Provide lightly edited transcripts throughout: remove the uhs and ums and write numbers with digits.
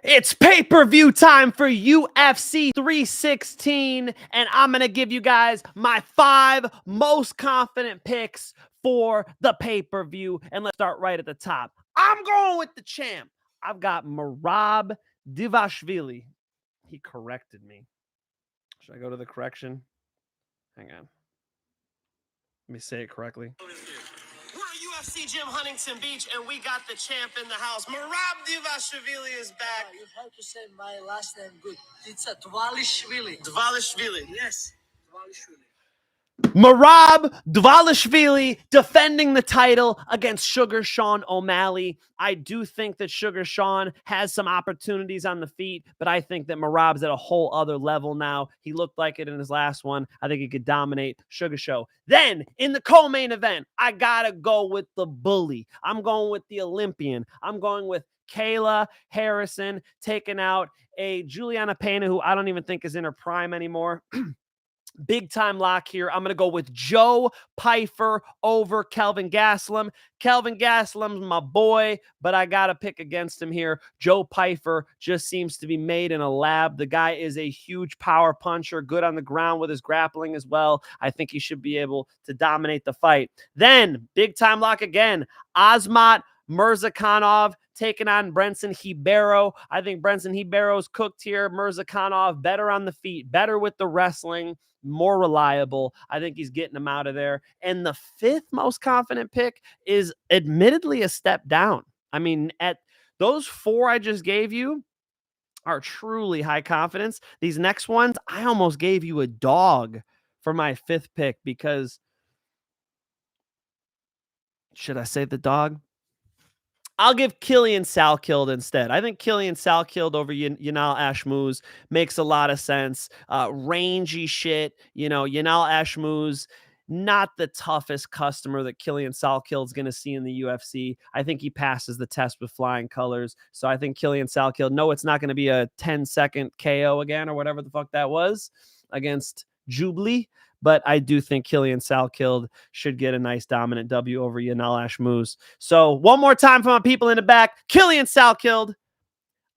It's pay-per-view time for UFC 316, and I'm going to give you guys my 5 most confident picks for the pay-per-view. And let's start right at the top. I'm going with the champ. I've got Merab Dvalishvili. He corrected me. Should I go to the correction? Hang on. Let me say it correctly. We're at UFC Gym Huntington Beach, and we got the champ in the house. Merab Dvalishvili is back. You have to say my last name good. It's a Dvalishvili. Dvalishvili. Yes, Dvalishvili. Merab Dvalishvili defending the title against Sugar Sean O'Malley. I do think that Sugar Sean has some opportunities on the feet, but I think that Merab's at a whole other level now. He looked like it in his last one. I think he could dominate Sugar Show. Then, in the co-main event, I gotta go with the bully. I'm going with the Olympian. I'm going with Kayla Harrison taking out a Julianna Peña, who I don't even think is in her prime anymore. Big time lock here. I'm going to go with Joe Pyfer over Kelvin Gastelum. Kelvin Gastelum's my boy, but I got to pick against him here. Joe Pyfer just seems to be made in a lab. The guy is a huge power puncher, good on the ground with his grappling as well. I think he should be able to dominate the fight. Then, big time lock again. Azmat Mirzakhanov taking on Brenson Ribero. I think Brenson Ribero's cooked here. Mirzakhanov better on the feet, better with the wrestling, more reliable. I think he's getting him out of there. And the 5th most confident pick is admittedly a step down. I mean, at those 4 I just gave you are truly high confidence. These next ones, I almost gave you a dog for my 5th pick because, should I say the dog? I'll give Killian Salkild instead. I think Killian Salkild over Yanal Ashmouz makes a lot of sense. Rangy shit. Yanal Ashmouz, not the toughest customer that Killian Salkild's going to see in the UFC. I think he passes the test with flying colors. So I think Killian Salkild, no, it's not going to be a 10-second KO again or whatever the fuck that was against Jubilee. But I do think Killian Salkild should get a nice dominant W over Yanal Ashmouz. So one more time for my people in the back. Killian Salkild,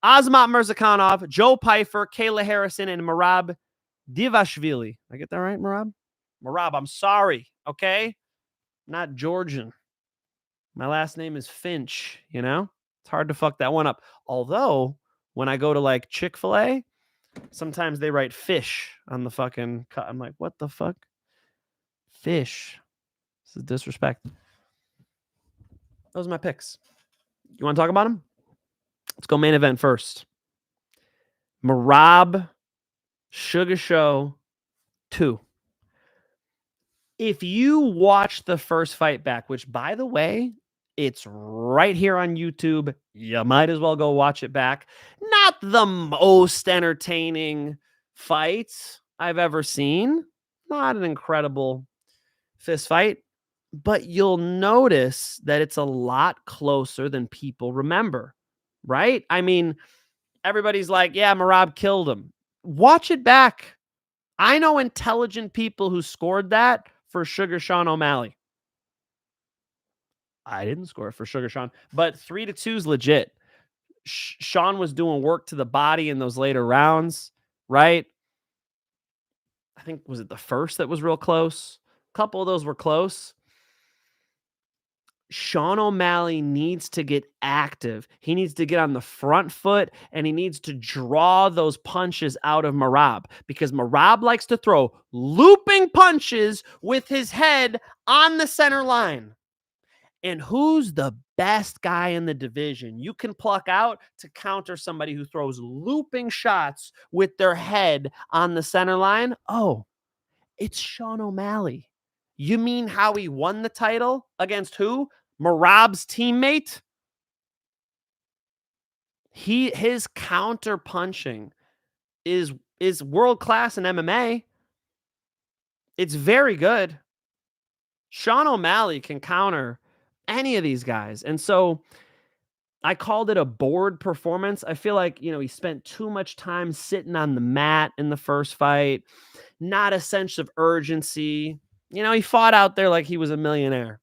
Azmat Mirzakhanov, Joe Pyfer, Kayla Harrison, and Merab Dvalishvili. I get that right, Merab? Merab, I'm sorry, okay? Not Georgian. My last name is Finch, It's hard to fuck that one up. Although, when I go to like Chick-fil-A, sometimes they write fish on the fucking cut. I'm like, what the fuck? Fish. This is disrespect. Those are my picks. You want to talk about them? Let's go main event first. Merab Sugar Show 2. If you watch the first fight back, which, by the way, it's right here on YouTube, you might as well go watch it back. Not the most entertaining fight I've ever seen. Not an incredible fist fight, but you'll notice that it's a lot closer than people remember, right? I mean, everybody's like, yeah, Merab killed him. Watch it back. I know intelligent people who scored that for Sugar Sean O'Malley. I didn't score it for Sugar Sean, but 3-2 is legit. Sean was doing work to the body in those later rounds, right? I think, was it the first that was real close? A couple of those were close. Sean O'Malley needs to get active. He needs to get on the front foot, and he needs to draw those punches out of Merab, because Merab likes to throw looping punches with his head on the center line. And who's the best guy in the division you can pluck out to counter somebody who throws looping shots with their head on the center line? Oh, it's Sean O'Malley. You mean how he won the title against who? Merab's teammate? His counter punching is world class in MMA. It's very good. Sean O'Malley can counter any of these guys. And so I called it a bored performance. I feel like, he spent too much time sitting on the mat in the first fight. Not a sense of urgency. He fought out there like he was a millionaire.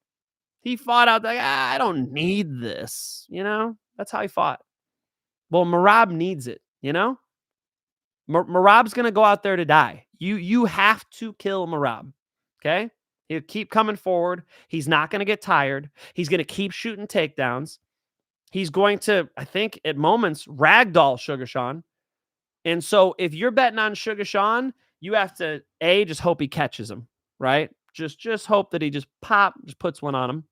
He fought out like, I don't need this. That's how he fought. Well, Merab needs it, you know? Merab's going to go out there to die. You have to kill Merab, okay? He'll keep coming forward. He's not going to get tired. He's going to keep shooting takedowns. He's going to, I think, at moments, ragdoll Sugar Sean. And so if you're betting on Sugar Sean, you have to, A, just hope he catches him, right? Just hope that he just puts one on him,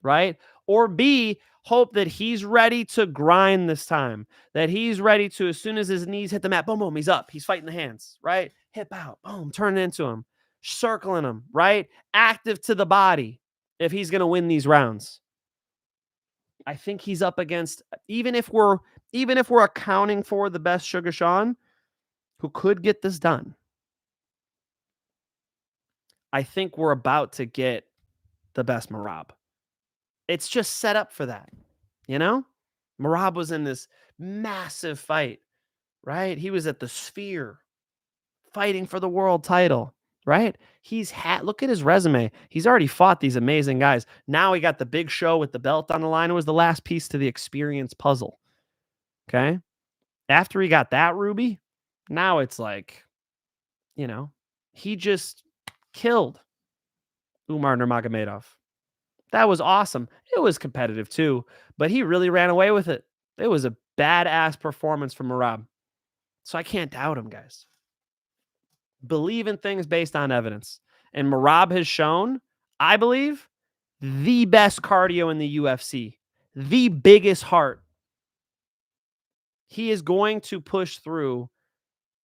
right? Or B, hope that he's ready to grind this time, that he's ready to, as soon as his knees hit the mat, boom, boom, he's up. He's fighting the hands, right? Hip out, boom, turn it into him, circling him, right? Active to the body if he's going to win these rounds. I think he's up against, even if we're accounting for the best Sugar Sean, who could get this done, I think we're about to get the best Merab. It's just set up for that, you know? Merab was in this massive fight, right? He was at the Sphere fighting for the world title, right? Look at his resume. He's already fought these amazing guys. Now he got the big show with the belt on the line. It was the last piece to the experience puzzle. Okay. After he got that ruby, now it's like, you know, he just killed Umar Nurmagomedov. That was awesome. It was competitive too, but he really ran away with it. It was a badass performance from Merab. So I can't doubt him, guys. Believe in things based on evidence. And Merab has shown, I believe, the best cardio in the UFC, the biggest heart. He is going to push through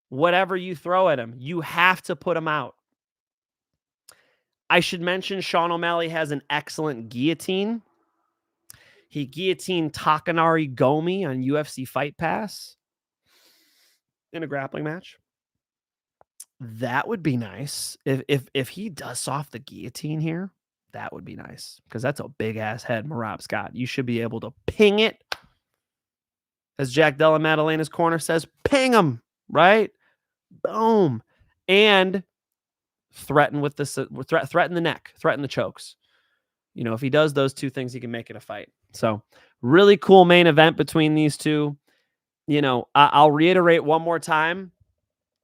whatever you throw at him. You have to put him out. I should mention Sean O'Malley has an excellent guillotine. He guillotined Takanori Gomi on UFC Fight Pass in a grappling match. That would be nice. If he does off the guillotine here, that would be nice, because that's a big ass head Merab's got. You should be able to ping it. As Jack Della Maddalena's corner says, ping him, right? Boom. And threaten with this, threaten the neck, threaten the chokes. You know, if he does those two things, he can make it a fight. So really cool main event between these two. You know, I'll reiterate one more time.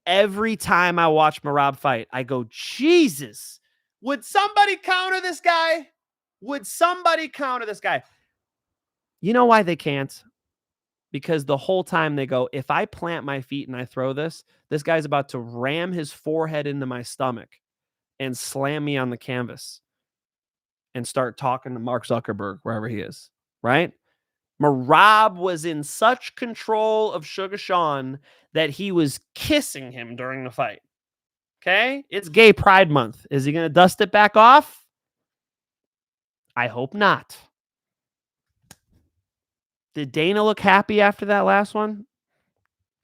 Every time I watch Merab fight, I go, Jesus, would somebody counter this guy? Would somebody counter this guy? You know why they can't? Because the whole time they go, if I plant my feet and I throw this guy's about to ram his forehead into my stomach and slam me on the canvas and start talking to Mark Zuckerberg, wherever he is, right? Merab was in such control of Sugar Sean that he was kissing him during the fight. Okay? It's Gay Pride Month. Is he going to dust it back off? I hope not. Did Dana look happy after that last one?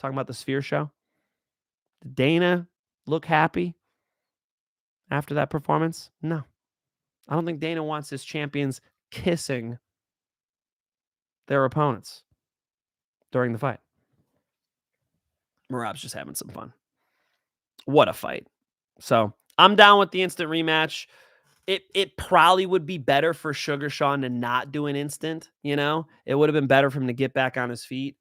Talking about the Sphere show. Did Dana look happy after that performance? No. I don't think Dana wants his champions kissing their opponents during the fight. Merab's just having some fun. What a fight. So I'm down with the instant rematch. It probably would be better for Sugar Sean to not do an instant, you know? It would have been better for him to get back on his feet.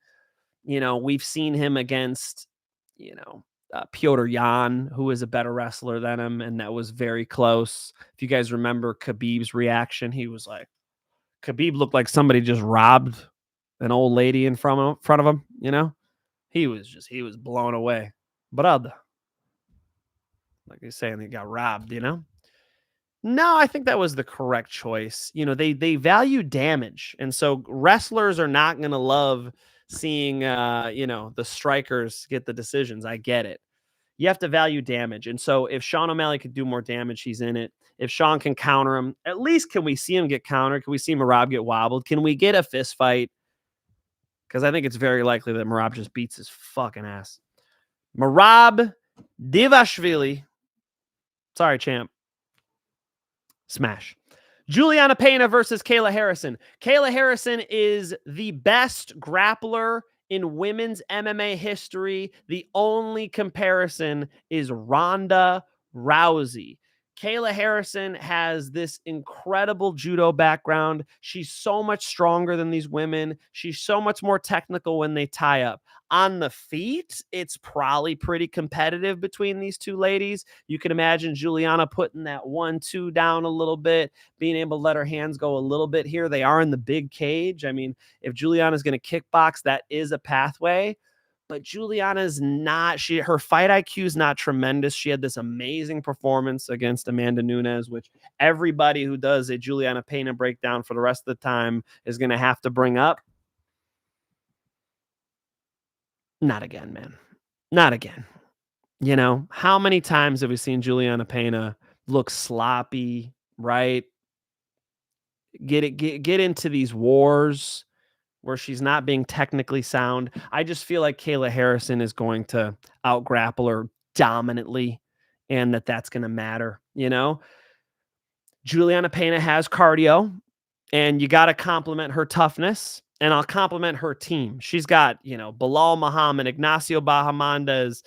You know, we've seen him against, you know, Piotr Jan, who is a better wrestler than him, and that was very close. If you guys remember Khabib's reaction, he was like, Khabib looked like somebody just robbed an old lady in front of him, you know? He was blown away. Brother. Like he's saying, he got robbed, you know? No, I think that was the correct choice. You know, they value damage. And so wrestlers are not going to love seeing, you know, the strikers get the decisions. I get it. You have to value damage. And so if Sean O'Malley could do more damage, he's in it. If Sean can counter him, at least can we see him get countered? Can we see Merab get wobbled? Can we get a fist fight? Because I think it's very likely that Merab just beats his fucking ass. Merab Dvalishvili. Sorry, champ. Smash. Julianna Peña versus Kayla Harrison. Kayla Harrison is the best grappler in women's MMA history. The only comparison is Ronda Rousey. Kayla Harrison has this incredible judo background. She's so much stronger than these women. She's so much more technical when they tie up. On the feet, it's probably pretty competitive between these two ladies. You can imagine Julianna putting that 1-2 down a little bit, being able to let her hands go a little bit here. They are in the big cage. I mean, if Julianna's going to kickbox, that is a pathway. But Julianna's not, her fight IQ is not tremendous. She had this amazing performance against Amanda Nunes, which everybody who does a Julianna Peña breakdown for the rest of the time is going to have to bring up. Not again, man. Not again. You know, how many times have we seen Julianna Peña look sloppy, right? Get into these wars where she's not being technically sound. I just feel like Kayla Harrison is going to out-grapple her dominantly, and that's going to matter, you know? Julianna Peña has cardio, and you got to compliment her toughness, and I'll compliment her team. She's got, you know, Bilal Muhammad, Ignacio Bahamondes,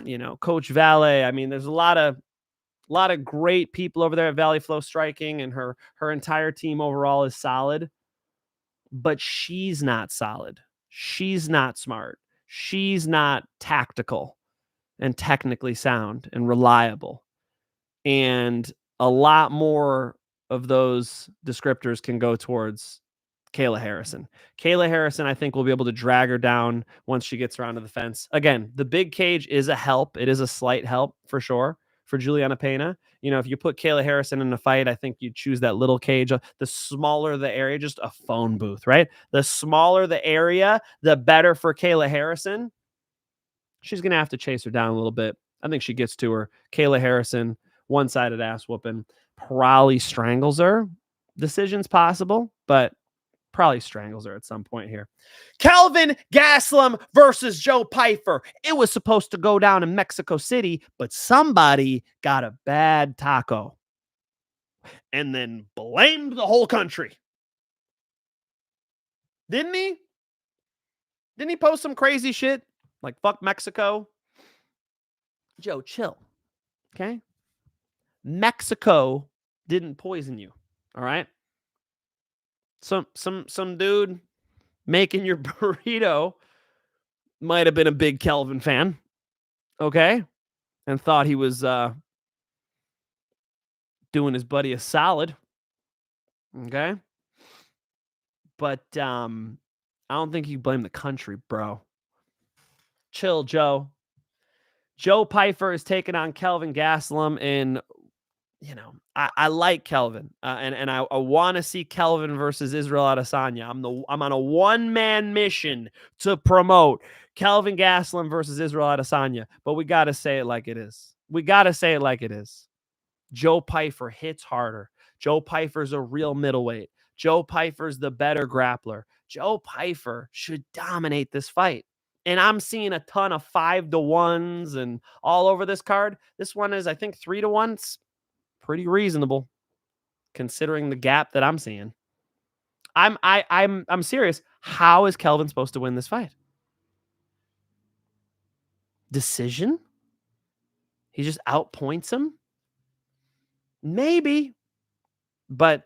you know, Coach Valle. I mean, there's a lot of great people over there at Valley Flow Striking, and her entire team overall is solid. But she's not solid. She's not smart. She's not tactical and technically sound and reliable. And a lot more of those descriptors can go towards Kayla Harrison. Kayla Harrison, I think, will be able to drag her down once she gets around to the fence. Again, the big cage is a help. It is a slight help for sure for Julianna Peña. You know, if you put Kayla Harrison in a fight, I think you'd choose that little cage. The smaller the area, just a phone booth, right? The smaller the area, the better for Kayla Harrison. She's going to have to chase her down a little bit. I think she gets to her. Kayla Harrison, one-sided ass whooping, probably strangles her. Decision's possible, but probably strangles her at some point here. Kelvin Gastelum versus Joe Pyfer. It was supposed to go down in Mexico City, but somebody got a bad taco and then blamed the whole country. Didn't he? Didn't he post some crazy shit? Like, fuck Mexico? Joe, chill. Okay? Mexico didn't poison you. All right? Some dude making your burrito might have been a big Kelvin fan, okay, and thought he was doing his buddy a solid, okay, but I don't think you blame the country, bro. Chill, Joe. Joe Pyfer is taking on Kelvin Gastelum, and you know, I like Kelvin, and I want to see Kelvin versus Israel Adesanya. I'm on a one-man mission to promote Kelvin Gastelum versus Israel Adesanya, but we got to say it like it is. We got to say it like it is. Joe Pyfer hits harder. Joe Pyfer's a real middleweight. Joe Pyfer's the better grappler. Joe Pyfer should dominate this fight. And I'm seeing a ton of 5-1s and all over this card. This one is, I think, 3-1. Pretty reasonable considering the gap that I'm seeing. I'm serious. How is Kelvin supposed to win this fight? Decision? He just outpoints him? Maybe. But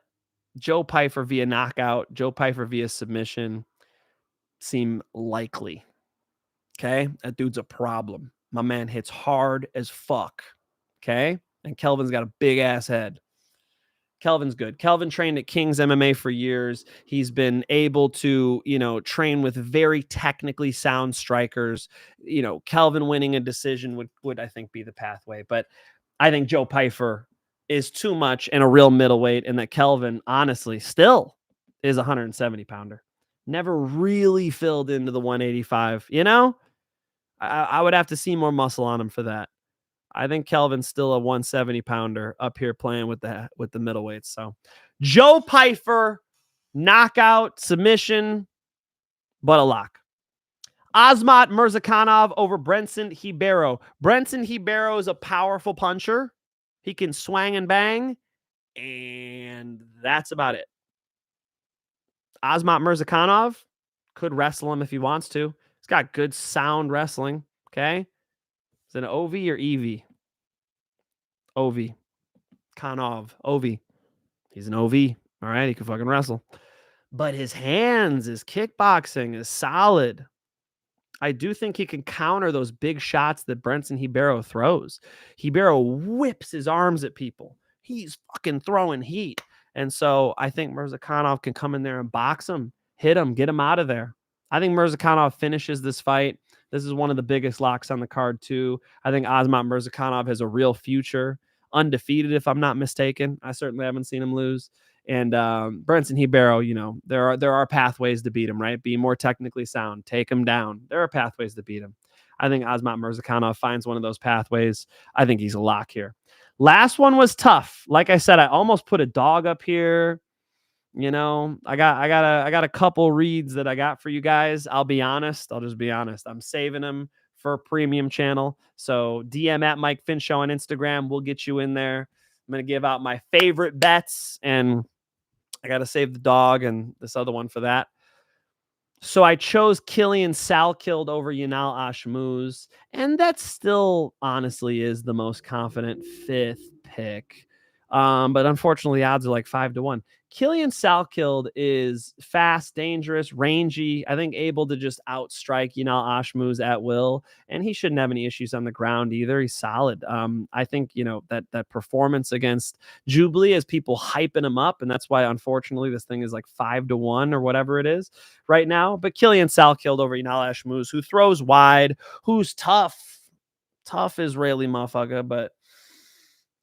Joe Pyfer via knockout, Joe Pyfer via submission seem likely. Okay? That dude's a problem. My man hits hard as fuck. Okay? And Kelvin's got a big ass head. Kelvin's good. Kelvin trained at King's MMA for years. He's been able to, you know, train with very technically sound strikers. You know, Kelvin winning a decision would I think be the pathway. But I think Joe Pyfer is too much and a real middleweight, and that Kelvin honestly still is a 170 pounder. Never really filled into the 185. You know, I would have to see more muscle on him for that. I think Kelvin's still a 170 pounder up here playing with the middleweights. So Joe Pyfer, knockout, submission, but a lock. Azmat Mirzakhanov over Brenson Ribero. Brenson Ribero is a powerful puncher. He can swang and bang, and that's about it. Azmat Mirzakhanov could wrestle him if he wants to. He's got good sound wrestling. Okay. Is it an OV or EV? OV. OV. He's an OV. All right, he can fucking wrestle. But his hands, his kickboxing is solid. I do think he can counter those big shots that Ribero throws. Ribero whips his arms at people. He's fucking throwing heat. And so I think Mirzakhanov can come in there and box him, hit him, get him out of there. I think Mirzakhanov finishes this fight. This is one of the biggest locks on the card, too. I think Azmat Mirzakhanov has a real future. Undefeated, if I'm not mistaken. I certainly haven't seen him lose. And Ribero, you know, there are pathways to beat him, right? Be more technically sound, take him down. There are pathways to beat him. I think Azmat Mirzakhanov finds one of those pathways. I think he's a lock here. Last one was tough. Like I said, I almost put a dog up here. You know, I got a couple reads that I got for you guys. I'll be honest. I'll just be honest. I'm saving them for a premium channel. So DM at mikefinchshow on Instagram. We'll get you in there. I'm going to give out my favorite bets, and I got to save the dog and this other one for that. So I chose Salkild over Yanal Ashmouz, and that still honestly is the most confident fifth pick. But unfortunately, the odds are like 5-1. Salkild is fast, dangerous, rangy. I think able to just outstrike Yanal Ashmouz at will, and he shouldn't have any issues on the ground either. He's solid. I think that performance against Jubilee has people hyping him up, and that's why unfortunately this thing is like 5-1 or whatever it is right now. But Salkild over Yanal Ashmouz, who throws wide, who's tough Israeli motherfucker, but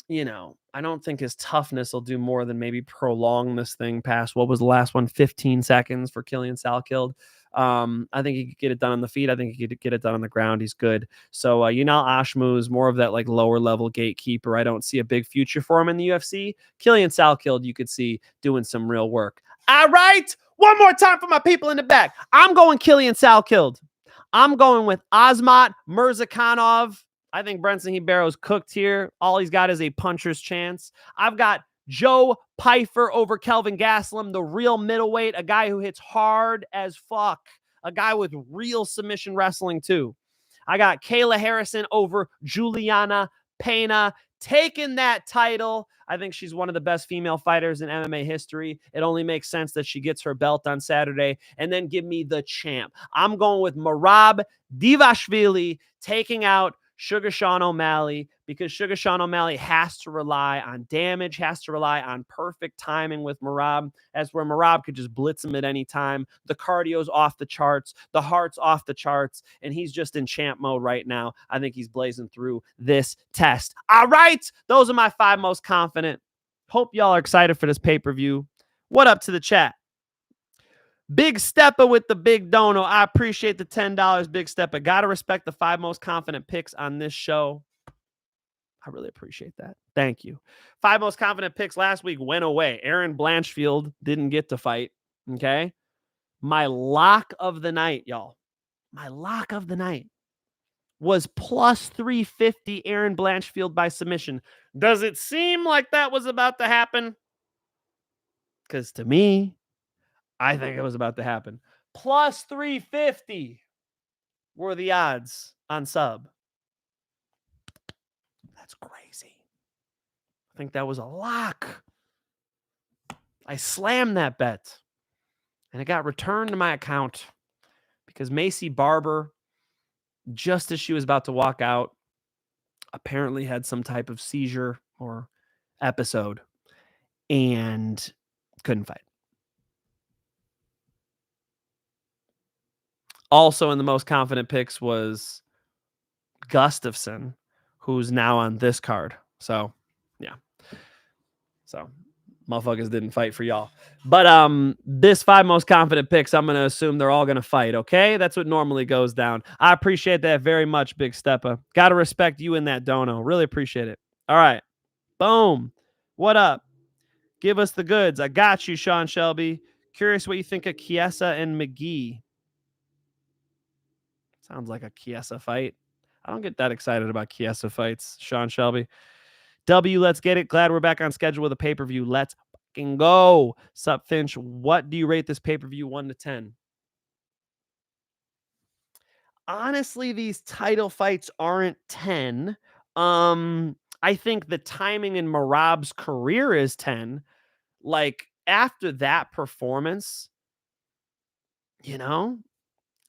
I don't think his toughness will do more than maybe prolong this thing past, what was the last one, 15 seconds for Salkild. I think he could get it done on the feet. I think he could get it done on the ground. He's good. So Yanal Ashmouz, more of that like lower level gatekeeper. I don't see a big future for him in the UFC. Salkild, you could see doing some real work. All right. One more time for my people in the back. I'm going Salkild. I'm going with Azmat Mirzakhanov. I think Ribero's cooked here. All he's got is a puncher's chance. I've got Joe Pyfer over Kelvin Gastelum, the real middleweight, a guy who hits hard as fuck, a guy with real submission wrestling too. I got Kayla Harrison over Julianna Peña, taking that title. I think she's one of the best female fighters in MMA history. It only makes sense that she gets her belt on Saturday. And then give me the champ. I'm going with Merab Dvalishvili taking out Sugar Sean O'Malley, because Sugar Sean O'Malley has to rely on damage, has to rely on perfect timing with Merab, as where Merab could just blitz him at any time. The cardio's off the charts, the heart's off the charts, and he's just in champ mode right now. I think he's blazing through this test. All right, those are my 5 most confident. Hope y'all are excited for this pay-per-view. What up to the chat? Big Stepper with the big dono. I appreciate the $10, Big Stepper. Got to respect the 5 most confident picks on this show. I really appreciate that. Thank you. 5 most confident picks last week went away. Aaron Blanchfield didn't get to fight. Okay. My lock of the night, y'all. My lock of the night was plus 350 Aaron Blanchfield by submission. Does it seem like that was about to happen? Because to me, I think it was about to happen. Plus 350 were the odds on sub. That's crazy. I think that was a lock. I slammed that bet, and it got returned to my account because Macy Barber, just as she was about to walk out, apparently had some type of seizure or episode and couldn't fight. Also in the most confident picks was Gustafsson, who's now on this card. So, yeah. So, motherfuckers didn't fight for y'all. But this 5 most confident picks, I'm going to assume they're all going to fight, okay? That's what normally goes down. I appreciate that very much, Big Steppa. Got to respect you in that dono. Really appreciate it. All right. Boom. What up? Give us the goods. I got you, Sean Shelby. Curious what you think of Chiesa and McGee. Sounds like a Chiesa fight. I don't get that excited about Chiesa fights, Sean Shelby. W, let's get it. Glad we're back on schedule with a pay-per-view. Let's fucking go. Sup, Finch? What do you rate this pay-per-view 1 to 10? Honestly, these title fights aren't 10. I think the timing in Merab's career is 10. Like, after that performance, you know,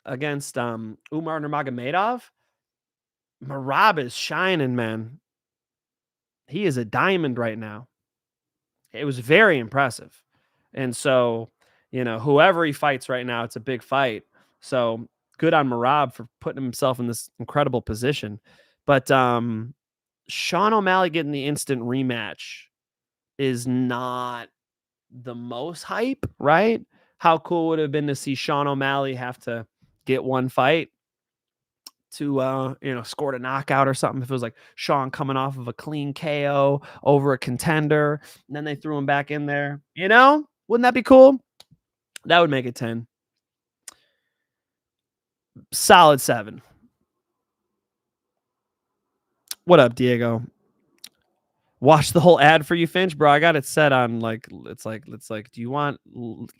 against Umar Nurmagomedov, Merab is shining, man. He is a diamond right now. It was very impressive. And so, whoever he fights right now, it's a big fight. So good on Merab for putting himself in this incredible position. But Sean O'Malley getting the instant rematch is not the most hype, right? How cool would it have been to see Sean O'Malley have to get one fight to score a knockout or something? If it was like Sean coming off of a clean KO over a contender, and then they threw him back in there, wouldn't that be cool? That would make it 10. Solid 7. What up, Diego? Watch the whole ad for you, Finch, bro. I got it set on it's like do you want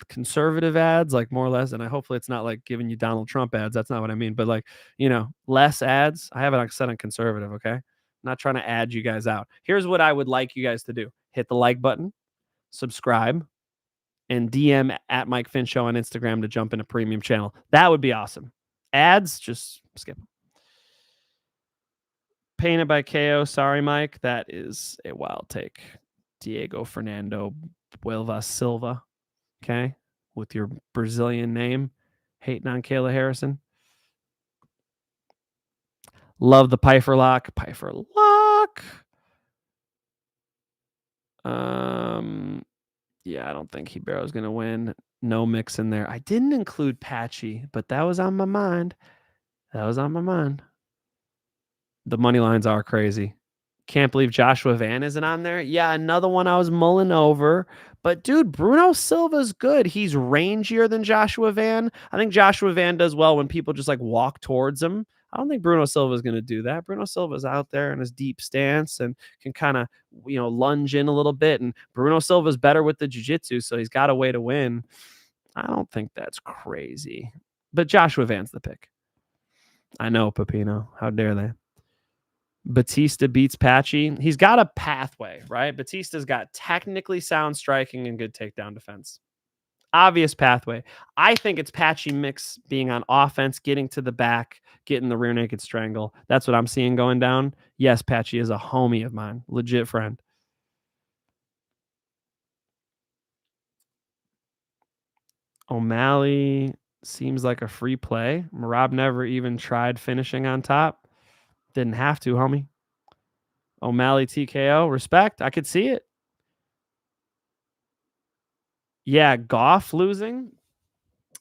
conservative ads, like more or less? And hopefully it's not like giving you Donald Trump ads. That's not what I mean. But like, less ads. I have it set on conservative. Okay, I'm not trying to add you guys out. Here's what I would like you guys to do: hit the like button, subscribe, and DM at Mike Finch Show on Instagram to jump in a premium channel. That would be awesome. Ads, just skip them. Painted by KO. Sorry, Mike. That is a wild take. Diego Fernando Buelva Silva. Okay. With your Brazilian name. Hating on Kayla Harrison. Love the Pyfer lock. Pyfer lock. Yeah, I don't think Ribero's going to win. No mix in there. I didn't include Patchy, but that was on my mind. The money lines are crazy. Can't believe Joshua Van isn't on there. Yeah, another one I was mulling over. But dude, Bruno Silva's good. He's rangier than Joshua Van. I think Joshua Van does well when people just like walk towards him. I don't think Bruno Silva is going to do that. Bruno Silva's out there in his deep stance and can kind of, lunge in a little bit. And Bruno Silva's better with the jiu-jitsu, so he's got a way to win. I don't think that's crazy. But Joshua Van's the pick. I know, Pepino. How dare they? Bautista beats Patchy. He's got a pathway, right? Bautista's got technically sound striking and good takedown defense. Obvious pathway. I think it's Patchy mix being on offense, getting to the back, getting the rear naked strangle. That's what I'm seeing going down. Yes, Patchy is a homie of mine. Legit friend. O'Malley seems like a free play. Merab never even tried finishing on top. Didn't have to, homie. O'Malley TKO. Respect. I could see it. Yeah, Goff losing.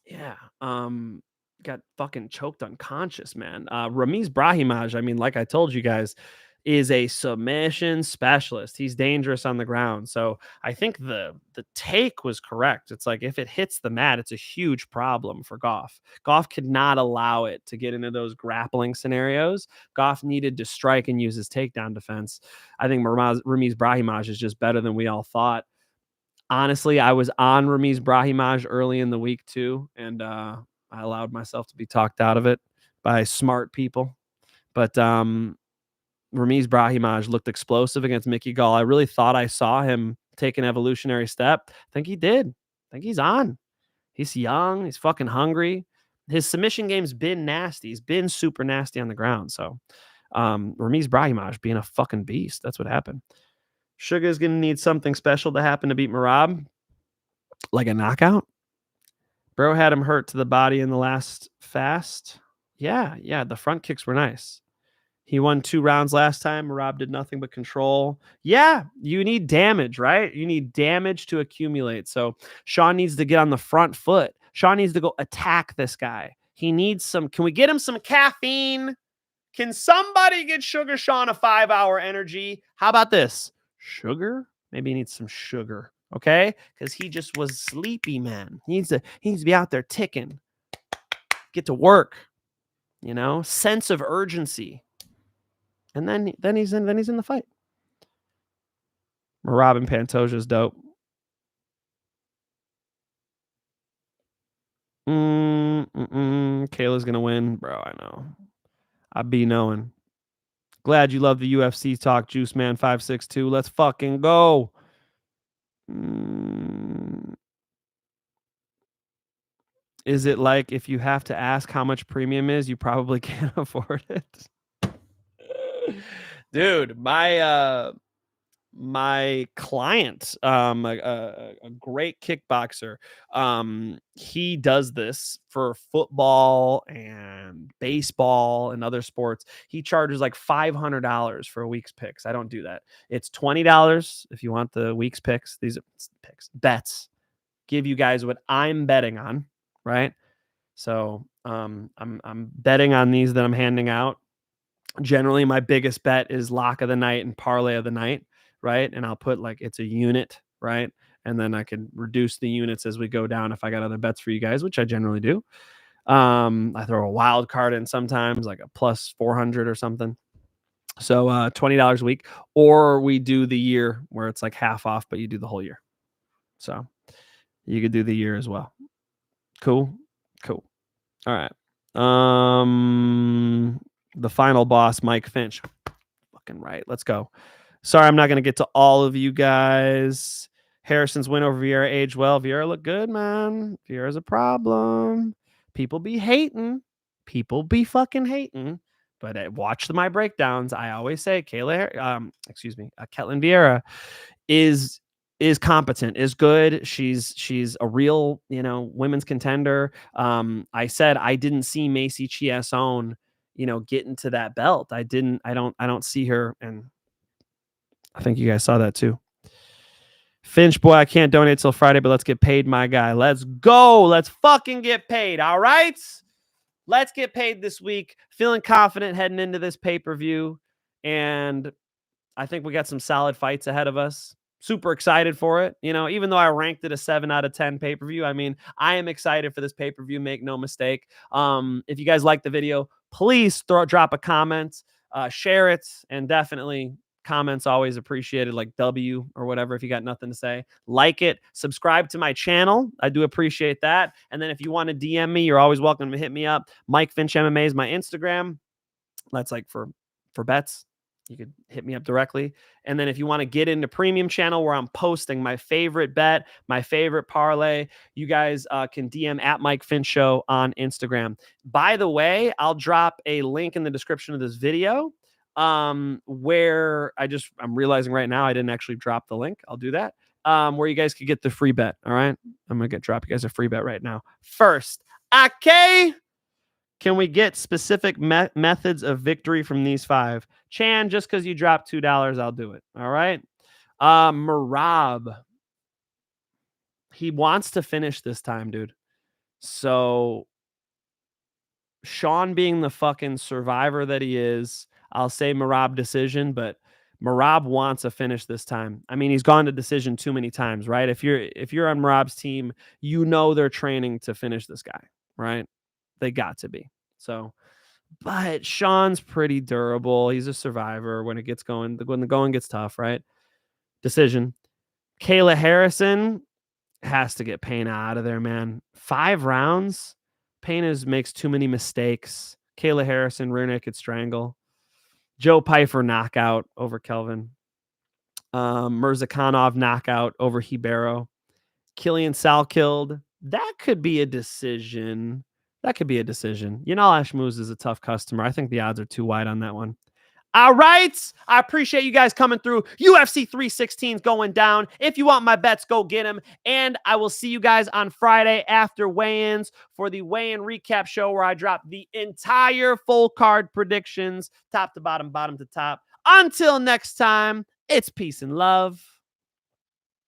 Yeah. Got fucking choked unconscious, man. Ramiz Brahimaj, I mean, like I told you guys, is a submission specialist. He's dangerous on the ground. So I think the take was correct. It's like if it hits the mat, it's a huge problem for Goff. Goff could not allow it to get into those grappling scenarios. Goff needed to strike and use his takedown defense. I think Ramiz Brahimaj is just better than we all thought. Honestly, I was on Ramiz Brahimaj early in the week too, and I allowed myself to be talked out of it by smart people. But Ramiz Brahimaj looked explosive against Mickey Gall. I really thought I saw him take an evolutionary step. I think he did. I think he's on. He's young. He's fucking hungry. His submission game's been nasty. He's been super nasty on the ground. So Ramiz Brahimaj being a fucking beast. That's what happened. Sugar is going to need something special to happen to beat Merab, like a knockout. Bro had him hurt to the body in the last fast. Yeah, the front kicks were nice. He won 2 rounds last time. Merab did nothing but control. Yeah, you need damage, right? You need damage to accumulate. So Sean needs to get on the front foot. Sean needs to go attack this guy. He needs some. Can we get him some caffeine? Can somebody get Sugar Sean a 5-hour energy? How about this? Sugar? Maybe he needs some sugar, okay? Because he just was sleepy, man. He needs to be out there ticking. Get to work, sense of urgency. And then he's in the fight. Merab and Pantoja's dope. Kayla's gonna win, bro. I know. I be knowing. Glad you love the UFC talk, Juice Man 562. Let's fucking go. Is it like if you have to ask how much premium is, you probably can't afford it? Dude, my client, a great kickboxer, he does this for football and baseball and other sports. He charges like $500 for a week's picks. I don't do that. It's $20 if you want the week's picks. These are picks, bets. Give you guys what I'm betting on, right? So I'm betting on these that I'm handing out. Generally, my biggest bet is lock of the night and parlay of the night, right? And I'll put like it's a unit, right? And then I can reduce the units as we go down if I got other bets for you guys, which I generally do. I throw a wild card in sometimes, like a plus 400 or something. So $20 a week, or we do the year where it's like half off, but you do the whole year. So you could do the year as well. Cool. All right. The final boss, Mike Finch. Fucking right. Let's go. Sorry, I'm not going to get to all of you guys. Harrison's win over Vieira aged well. Vieira looked good, man. Vieira's a problem. People be hating. People be fucking hating. But watch my breakdowns. I always say Kayla, Ketlin Vieira is competent, is good. She's a real, women's contender. I said I didn't see Macy Chiasson, get into that belt. I don't see her, and I think you guys saw that too. Finch, boy, I can't donate till Friday, but let's get paid, my guy. Let's go. Let's fucking get paid. All right. Let's get paid this week. Feeling confident heading into this pay-per-view. And I think we got some solid fights ahead of us. Super excited for it. Even though I ranked it a 7 out of 10 pay-per-view, I mean, I am excited for this pay-per-view. Make no mistake. If you guys like the video, please drop a comment, share it, and definitely comments always appreciated, like W or whatever. If you got nothing to say, like it, subscribe to my channel. I do appreciate that. And then if you want to DM me, you're always welcome to hit me up. Mike Finch MMA is my Instagram. That's like for bets. You could hit me up directly. And then if you want to get into premium channel where I'm posting my favorite bet, my favorite parlay, you guys can DM at Mike Finch Show on Instagram. By the way, I'll drop a link in the description of this video where I'm realizing right now I didn't actually drop the link. I'll do that. Where you guys could get the free bet. All right. I'm going to drop you guys a free bet right now. First, okay. Can we get specific methods of victory from these 5? Chan, just because you dropped $2, I'll do it. All right. Merab. He wants to finish this time, dude. So Sean being the fucking survivor that he is, I'll say Merab decision, but Merab wants a finish this time. I mean, he's gone to decision too many times, right? If you're on Merab's team, they're training to finish this guy, right? They got to be. So, but Sean's pretty durable. He's a survivor when it gets going. When the going gets tough, right? Decision. Kayla Harrison has to get Peña out of there, man. 5 rounds. Peña makes too many mistakes. Kayla Harrison, rear naked strangle. Joe Pyfer knockout over Kelvin. Mirzakhanov knockout over Ribero. Killian Salkild. That could be a decision. Ashmouz is a tough customer. I think the odds are too wide on that one. All right. I appreciate you guys coming through. UFC 316 is going down. If you want my bets, go get them. And I will see you guys on Friday after weigh-ins for the weigh-in recap show where I drop the entire full card predictions, top to bottom, bottom to top. Until next time, it's peace and love.